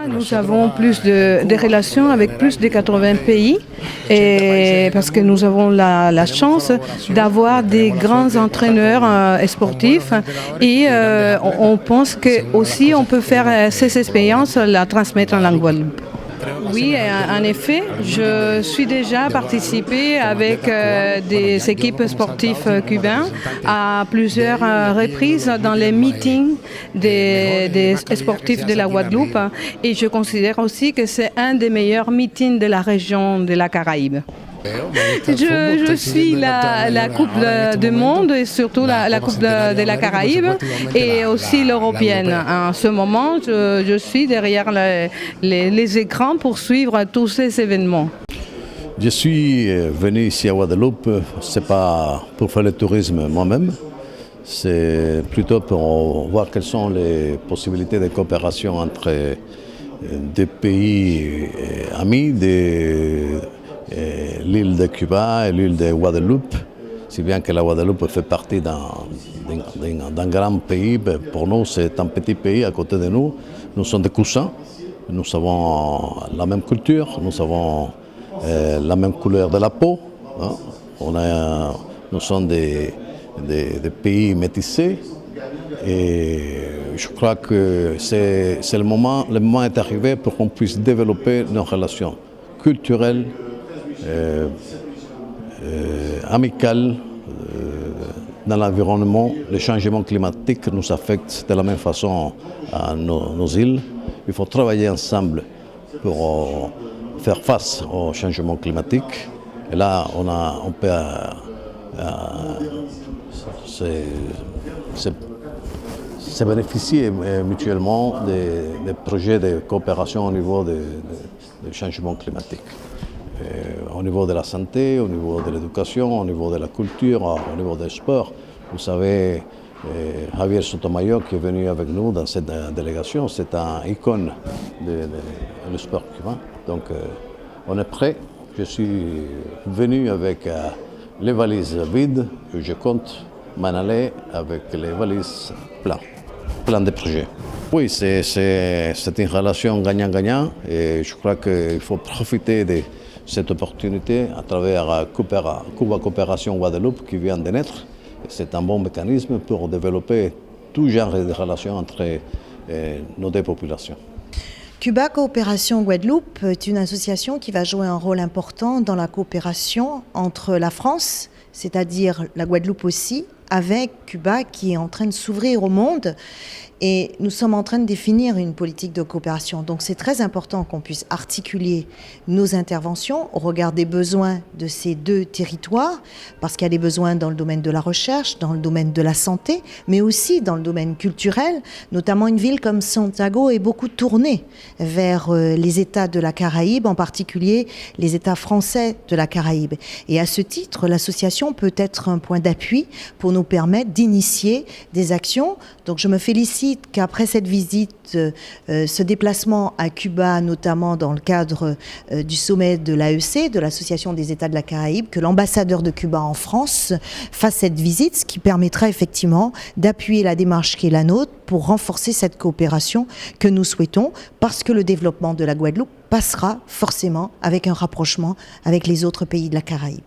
Nous avons des relations avec plus de 80 pays et parce que nous avons la chance d'avoir des grands entraîneurs sportifs et on pense que aussi on peut faire ces expériences, la transmettre en Guadeloupe. Oui, en effet, je suis déjà participé avec des équipes sportives cubaines à plusieurs reprises dans les meetings des sportifs de la Guadeloupe et je considère aussi que c'est un des meilleurs meetings de la région de la Caraïbe. Je suis la Coupe du Monde et surtout la Coupe de la Caraïbe et aussi l'Européenne. En ce moment, je suis derrière les écrans pour suivre tous ces événements. Je suis venu ici à Guadeloupe, c'est pas pour faire le tourisme moi-même, c'est plutôt pour voir quelles sont les possibilités de coopération entre deux pays amis, l'île de Cuba et l'île de Guadeloupe, si bien que la Guadeloupe fait partie d'un grand pays. Pour nous, c'est un petit pays à côté de nous. Nous sommes des cousins, nous avons la même culture, nous avons la même couleur de la peau. Hein. Nous sommes des pays métissés et je crois que le moment est arrivé pour qu'on puisse développer nos relations culturelles, amicales, dans l'environnement. Les changements climatiques nous affectent de la même façon à nos îles. Il faut travailler ensemble pour faire face au changement climatique. Et là, on peut se bénéficier mutuellement des projets de coopération au niveau du changement climatique. Au niveau de la santé, au niveau de l'éducation, au niveau de la culture, au niveau des sports. Vous savez, Javier Sotomayor qui est venu avec nous dans cette délégation, c'est un icône du sport cubain. Donc on est prêt. Je suis venu avec les valises vides et je compte m'en aller avec les valises pleines de projets. Oui, c'est une relation gagnant-gagnant et je crois qu'il faut profiter de cette opportunité à travers Cuba Coopération Guadeloupe qui vient de naître. C'est un bon mécanisme pour développer tout genre de relations entre nos deux populations. Cuba Coopération Guadeloupe est une association qui va jouer un rôle important dans la coopération entre la France, c'est-à-dire la Guadeloupe aussi, avec Cuba qui est en train de s'ouvrir au monde. Et nous sommes en train de définir une politique de coopération. Donc c'est très important qu'on puisse articuler nos interventions au regard des besoins de ces deux territoires, parce qu'il y a des besoins dans le domaine de la recherche, dans le domaine de la santé, mais aussi dans le domaine culturel. Notamment une ville comme Santiago est beaucoup tournée vers les États de la Caraïbe, en particulier les États français de la Caraïbe. Et à ce titre, l'association peut être un point d'appui pour nous permettre d'initier des actions. Donc je me félicite qu'après cette visite, ce déplacement à Cuba, notamment dans le cadre du sommet de l'AEC, de l'Association des États de la Caraïbe, que l'ambassadeur de Cuba en France fasse cette visite, ce qui permettra effectivement d'appuyer la démarche qui est la nôtre pour renforcer cette coopération que nous souhaitons, parce que le développement de la Guadeloupe passera forcément avec un rapprochement avec les autres pays de la Caraïbe.